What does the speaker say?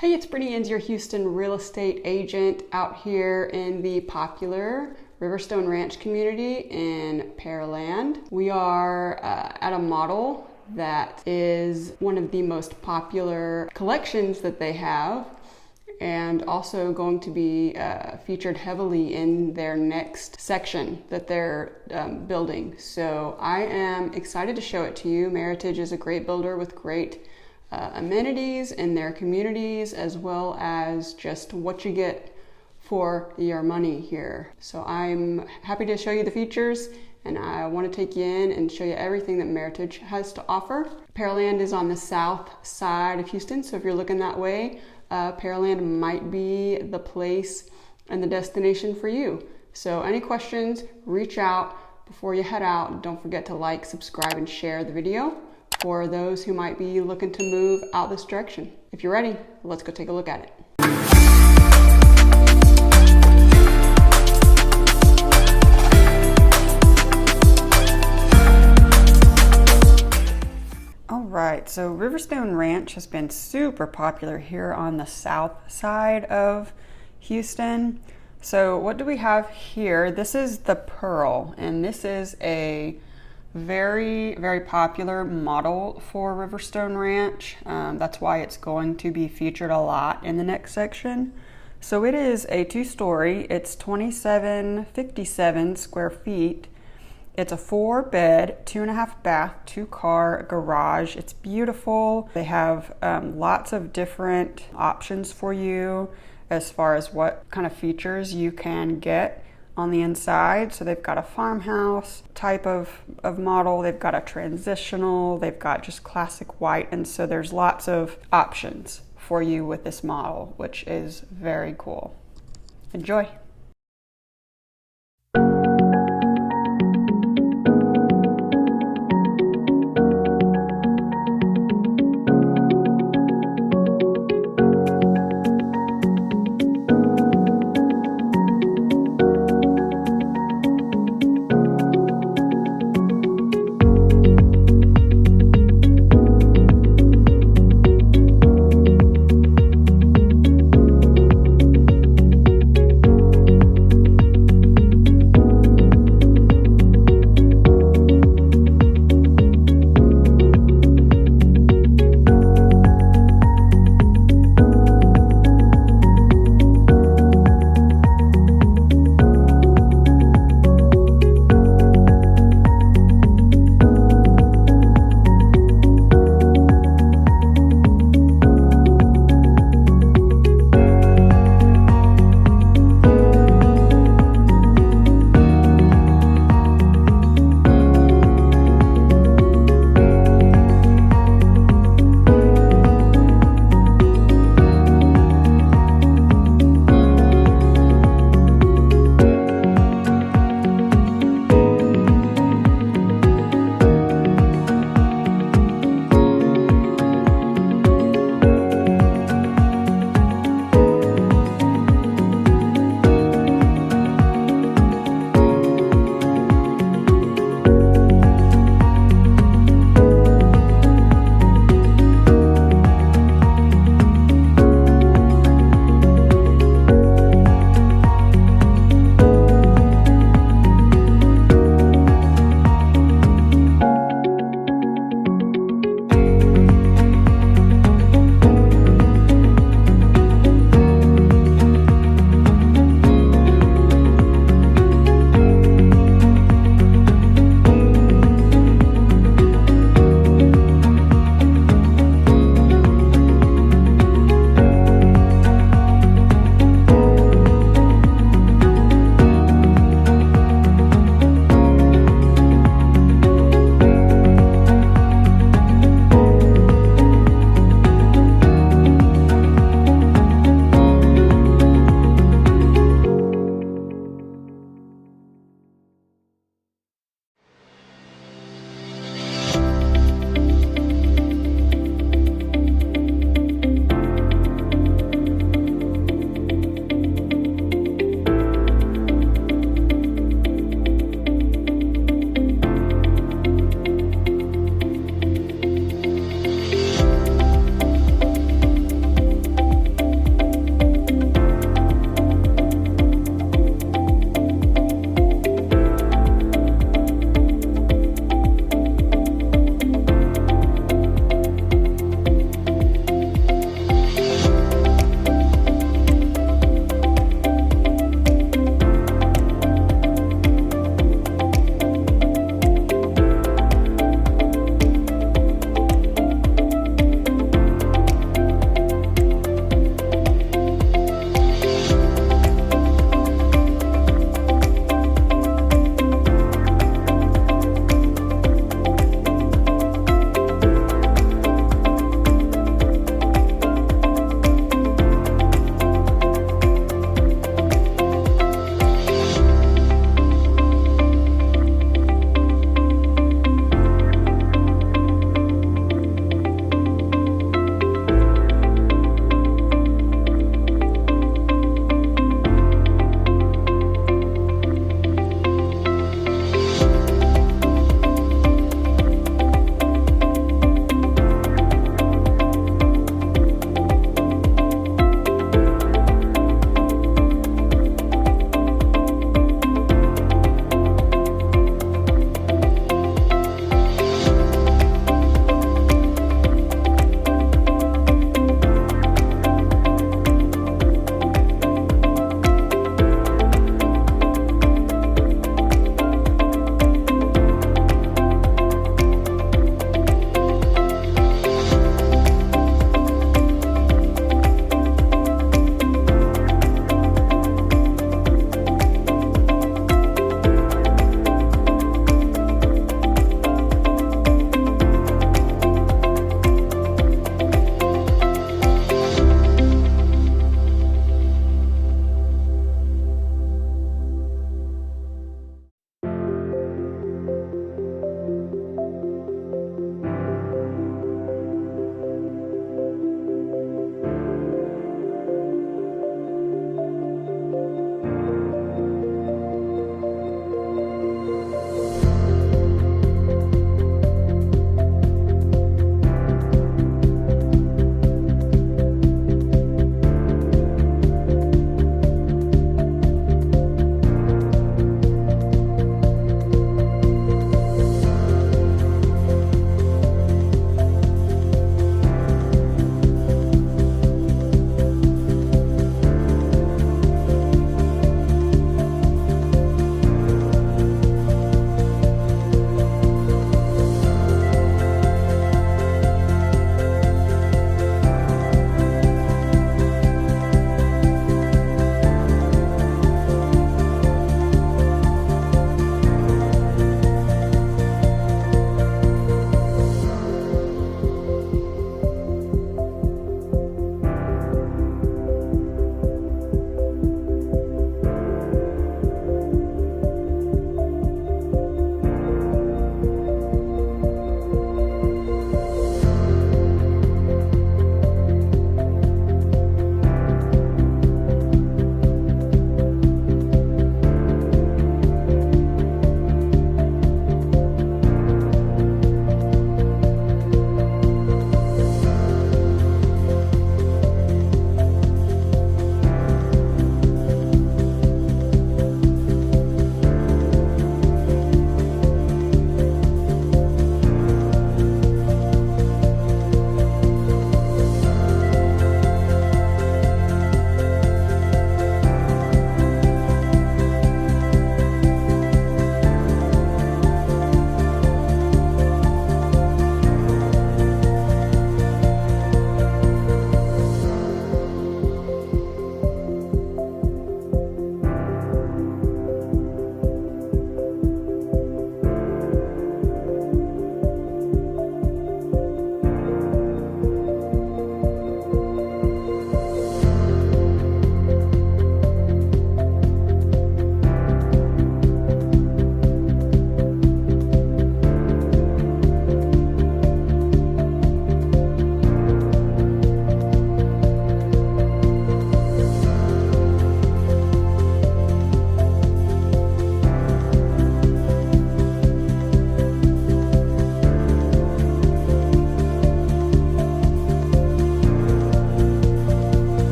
Hey, it's Brittany Inns, your Houston real estate agent out here in the popular Riverstone Ranch community in Pearland. We are at a model that is one of the most popular collections that they have, and also going to be featured heavily in their next section that they're building. So I am excited to show it to you. Meritage is a great builder with great amenities in their communities, as well as just what you get for your money here. So I'm happy to show you the features, and I want to take you in and show you everything that Meritage has to offer. Pearland is on the south side of Houston, so if you're looking that way, Pearland might be the place and the destination for you. So any questions, reach out before you head out. Don't forget to like, subscribe, and share the video for those who might be looking to move out this direction. If you're ready, let's go take a look at it. All right, so Riverstone Ranch has been super popular here on the south side of Houston. So what do we have here? This is the Pearl, and this is a very, very popular model for Riverstone Ranch. That's why it's going to be featured a lot in the next section. So it is a two-story. It's 2757 square feet. It's a 4-bed, 2.5 bath, 2-car garage. It's beautiful. They have lots of different options for you as far as what kind of features you can get on the inside. So they've got a farmhouse type of model, they've got a transitional, they've got just classic white, and so there's lots of options for you with this model, which is very cool. Enjoy.